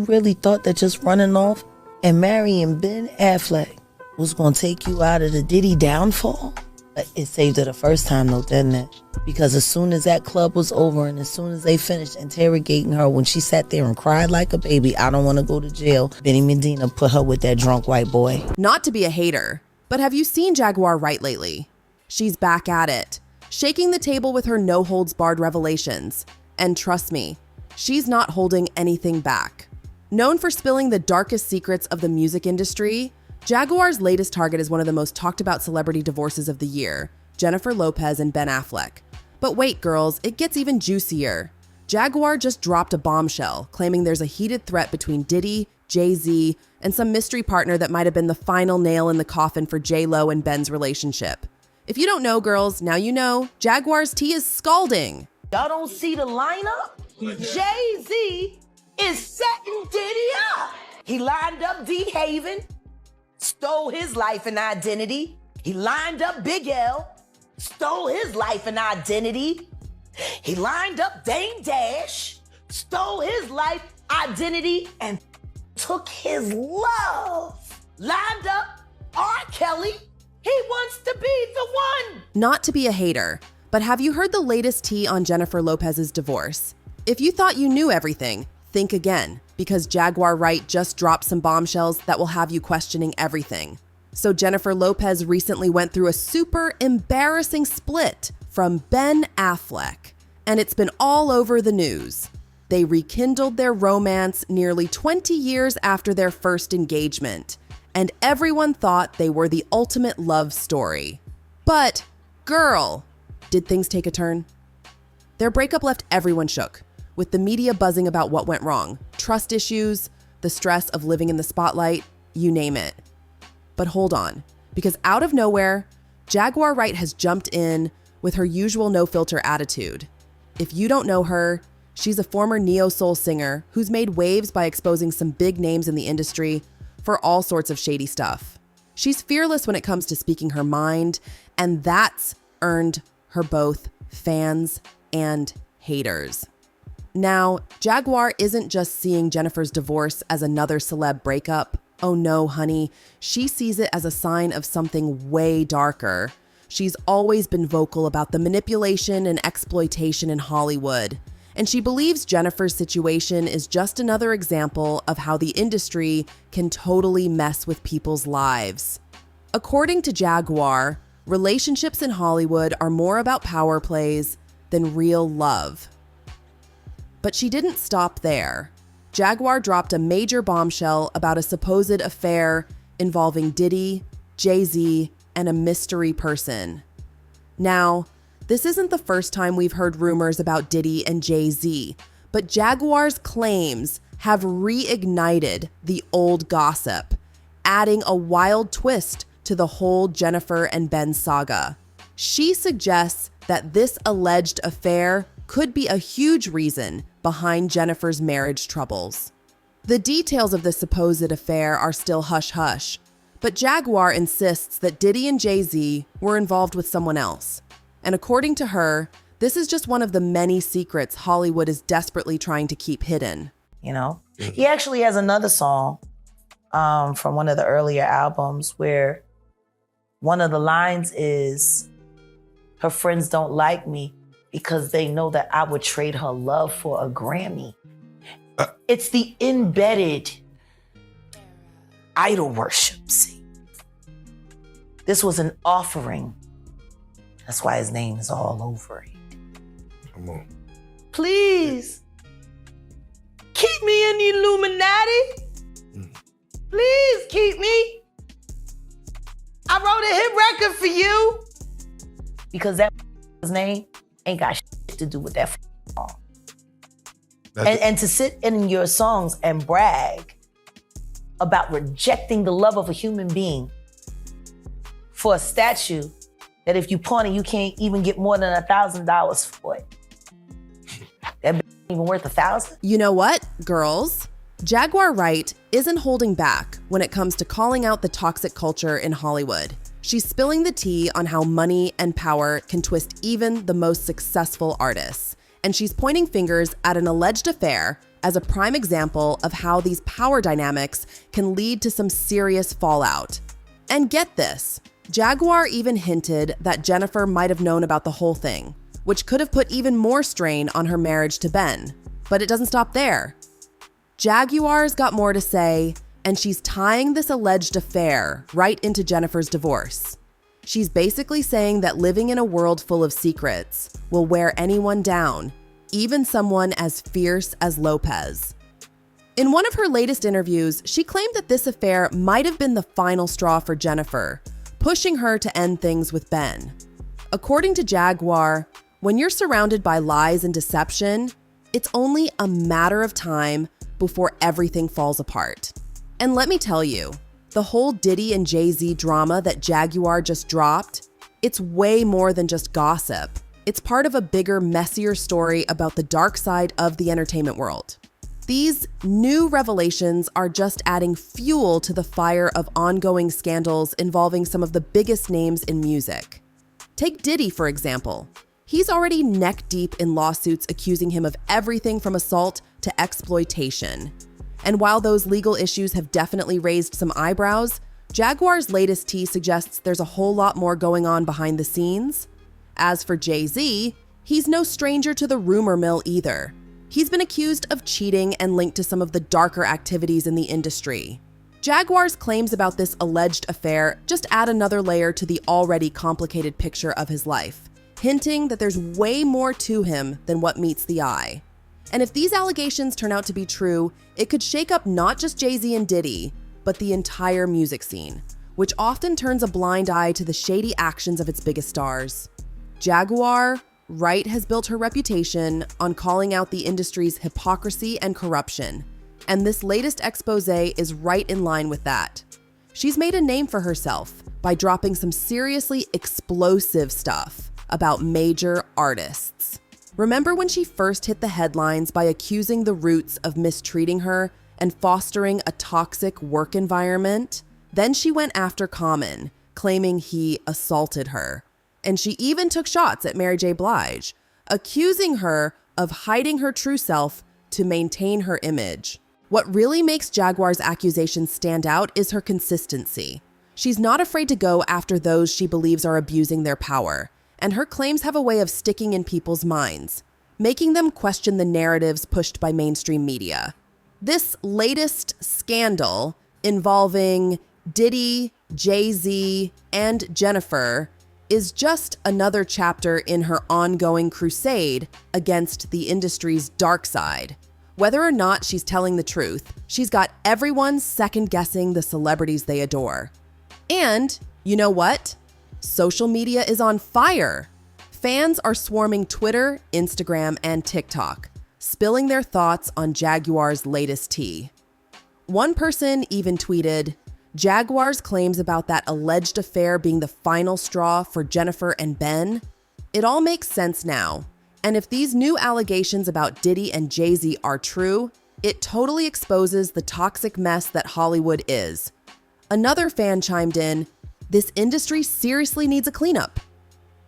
really thought that just running off and marrying Ben Affleck was going to take you out of the Diddy downfall? It saved her the first time though, didn't it? Because as soon as that club was over and as soon as they finished interrogating her, when she sat there and cried like a baby, I don't want to go to jail, Benny Medina put her with that drunk white boy. Not to be a hater, but have you seen Jaguar Wright lately? She's back at it, shaking the table with her no-holds-barred revelations. And trust me, she's not holding anything back. Known for spilling the darkest secrets of the music industry, Jaguar's latest target is one of the most talked about celebrity divorces of the year, Jennifer Lopez and Ben Affleck. But wait, girls, it gets even juicier. Jaguar just dropped a bombshell, claiming there's a heated threat between Diddy, Jay Z, and some mystery partner that might have been the final nail in the coffin for J-Lo and Ben's relationship. If you don't know, girls, now you know, Jaguar's tea is scalding. Y'all don't see the lineup? Jay Z is setting Diddy up. He lined up D Haven, stole his life and identity. He lined up Big L, stole his life and identity. He lined up Dame Dash, stole his life, identity, and took his love. Lined up R. Kelly. He wants to be the one. Not to be a hater, but have you heard the latest tea on Jennifer Lopez's divorce? If you thought you knew everything, think again, because Jaguar Wright just dropped some bombshells that will have you questioning everything. So Jennifer Lopez recently went through a super embarrassing split from Ben Affleck, and it's been all over the news. They rekindled their romance nearly 20 years after their first engagement, and everyone thought they were the ultimate love story. But, girl, did things take a turn? Their breakup left everyone shook, with the media buzzing about what went wrong. Trust issues, the stress of living in the spotlight, you name it. But hold on, because out of nowhere, Jaguar Wright has jumped in with her usual no-filter attitude. If you don't know her, she's a former neo-soul singer who's made waves by exposing some big names in the industry for all sorts of shady stuff. She's fearless when it comes to speaking her mind, and that's earned her both fans and haters. Now, Jaguar isn't just seeing Jennifer's divorce as another celeb breakup. Oh no, honey, she sees it as a sign of something way darker. She's always been vocal about the manipulation and exploitation in Hollywood, and she believes Jennifer's situation is just another example of how the industry can totally mess with people's lives. According to Jaguar, relationships in Hollywood are more about power plays than real love. But she didn't stop there. Jaguar dropped a major bombshell about a supposed affair involving Diddy, Jay Z, and a mystery person. Now, this isn't the first time we've heard rumors about Diddy and Jay Z, but Jaguar's claims have reignited the old gossip, adding a wild twist to the whole Jennifer and Ben saga. She suggests that this alleged affair could be a huge reason behind Jennifer's marriage troubles. The details of the supposed affair are still hush-hush, but Jaguar insists that Diddy and Jay Z were involved with someone else. And according to her, this is just one of the many secrets Hollywood is desperately trying to keep hidden. You know, he actually has another song from one of the earlier albums where one of the lines is, her friends don't like me because they know that I would trade her love for a Grammy. It's the embedded idol worship, see. This was an offering. That's why his name is all over it. Come on. Please, keep me in the Illuminati. Please keep me. I wrote a hit record for you. Because that his name ain't got shit to do with that song. And to sit in your songs and brag about rejecting the love of a human being for a statue that if you pawn it, you can't even get more than $1,000 for it. That ain't even worth $1,000. You know what, girls? Jaguar Wright isn't holding back when it comes to calling out the toxic culture in Hollywood. She's spilling the tea on how money and power can twist even the most successful artists. And she's pointing fingers at an alleged affair as a prime example of how these power dynamics can lead to some serious fallout. And get this, Jaguar even hinted that Jennifer might have known about the whole thing, which could have put even more strain on her marriage to Ben. But it doesn't stop there. Jaguar's got more to say, and she's tying this alleged affair right into Jennifer's divorce. She's basically saying that living in a world full of secrets will wear anyone down, even someone as fierce as Lopez. In one of her latest interviews, she claimed that this affair might have been the final straw for Jennifer, pushing her to end things with Ben. According to Jaguar, when you're surrounded by lies and deception, it's only a matter of time before everything falls apart. And let me tell you, the whole Diddy and Jay Z drama that Jaguar just dropped, it's way more than just gossip. It's part of a bigger, messier story about the dark side of the entertainment world. These new revelations are just adding fuel to the fire of ongoing scandals involving some of the biggest names in music. Take Diddy, for example. He's already neck deep in lawsuits accusing him of everything from assault to exploitation. And while those legal issues have definitely raised some eyebrows, Jaguar's latest tea suggests there's a whole lot more going on behind the scenes. As for Jay Z, he's no stranger to the rumor mill either. He's been accused of cheating and linked to some of the darker activities in the industry. Jaguar's claims about this alleged affair just add another layer to the already complicated picture of his life, hinting that there's way more to him than what meets the eye. And if these allegations turn out to be true, it could shake up not just Jay Z and Diddy, but the entire music scene, which often turns a blind eye to the shady actions of its biggest stars. Jaguar Wright has built her reputation on calling out the industry's hypocrisy and corruption, and this latest expose is right in line with that. She's made a name for herself by dropping some seriously explosive stuff about major artists. Remember when she first hit the headlines by accusing the Roots of mistreating her and fostering a toxic work environment? Then she went after Common, claiming he assaulted her. And she even took shots at Mary J. Blige, accusing her of hiding her true self to maintain her image. What really makes Jaguar's accusations stand out is her consistency. She's not afraid to go after those she believes are abusing their power, and her claims have a way of sticking in people's minds, making them question the narratives pushed by mainstream media. This latest scandal involving Diddy, Jay Z, and Jennifer is just another chapter in her ongoing crusade against the industry's dark side. Whether or not she's telling the truth, she's got everyone second-guessing the celebrities they adore. And you know what? Social media is on fire. Fans are swarming Twitter, Instagram, and TikTok, spilling their thoughts on Jaguar's latest tea. One person even tweeted, "Jaguar's claims about that alleged affair being the final straw for Jennifer and Ben? It all makes sense now. And if these new allegations about Diddy and Jay Z are true, it totally exposes the toxic mess that Hollywood is." Another fan chimed in, "This industry seriously needs a cleanup."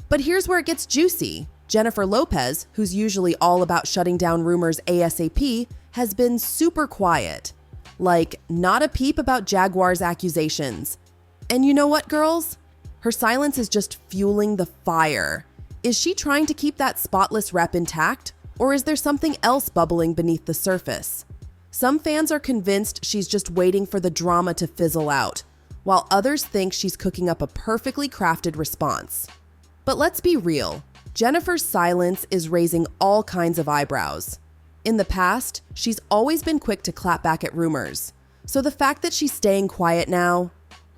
But here's where it gets juicy. Jennifer Lopez, who's usually all about shutting down rumors ASAP, has been super quiet. Like, not a peep about Jaguar's accusations. And you know what, girls? Her silence is just fueling the fire. Is she trying to keep that spotless rep intact, or is there something else bubbling beneath the surface? Some fans are convinced she's just waiting for the drama to fizzle out, while others think she's cooking up a perfectly crafted response. But let's be real, Jennifer's silence is raising all kinds of eyebrows. In the past, she's always been quick to clap back at rumors. So the fact that she's staying quiet now,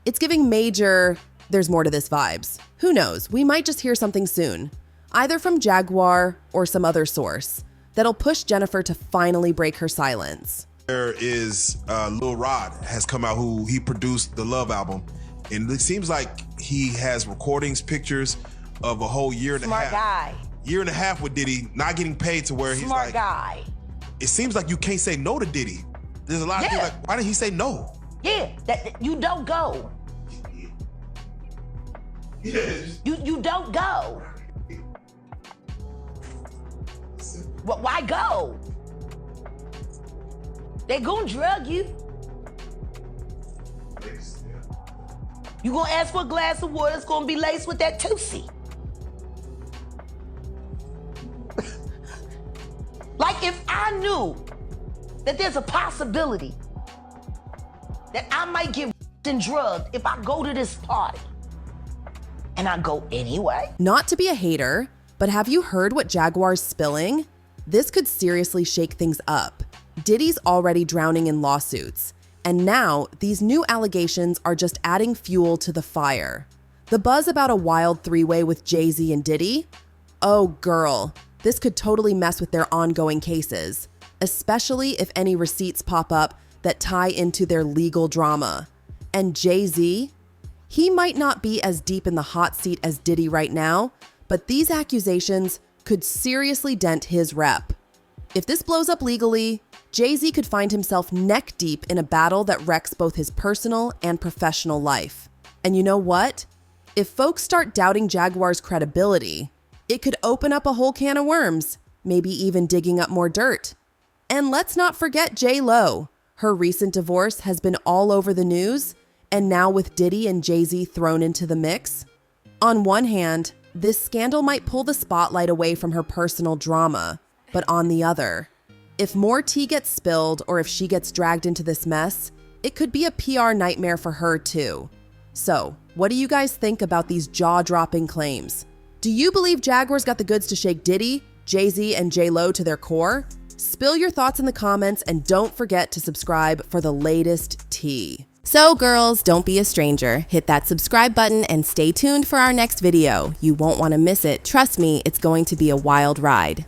it's giving major "there's more to this" vibes. Who knows, we might just hear something soon, either from Jaguar or some other source, that'll push Jennifer to finally break her silence. There is Lil Rod has come out, who he produced the Love album, and it seems like he has recordings, pictures of a whole year and a half. Smart guy. Year and a half with Diddy, not getting paid, to where he's Smart like, guy. it seems like you can't say no to Diddy. There's a lot of people like, why didn't he say no? Yeah, that you don't go. Yes. You don't go. Why go? They gonna drug you. You gonna ask for a glass of water, it's gonna be laced with that Tootsie. Like if I knew that there's a possibility that I might get drugged if I go to this party, and I go anyway. Not to be a hater, but have you heard what Jaguar's spilling? This could seriously shake things up. Diddy's already drowning in lawsuits, and now these new allegations are just adding fuel to the fire. The buzz about a wild three-way with Jay Z and Diddy? Oh girl, this could totally mess with their ongoing cases, especially if any receipts pop up that tie into their legal drama. And Jay Z? He might not be as deep in the hot seat as Diddy right now, but these accusations could seriously dent his rep. If this blows up legally, Jay Z could find himself neck deep in a battle that wrecks both his personal and professional life. And you know what? If folks start doubting Jaguar's credibility, it could open up a whole can of worms, maybe even digging up more dirt. And let's not forget J.Lo. Her recent divorce has been all over the news, and now with Diddy and Jay Z thrown into the mix. On one hand, this scandal might pull the spotlight away from her personal drama, but on the other, if more tea gets spilled or if she gets dragged into this mess, it could be a PR nightmare for her too. So, what do you guys think about these jaw-dropping claims? Do you believe Jaguar's got the goods to shake Diddy, Jay Z, and J.Lo to their core? Spill your thoughts in the comments and don't forget to subscribe for the latest tea. So girls, don't be a stranger. Hit that subscribe button and stay tuned for our next video. You won't want to miss it. Trust me, it's going to be a wild ride.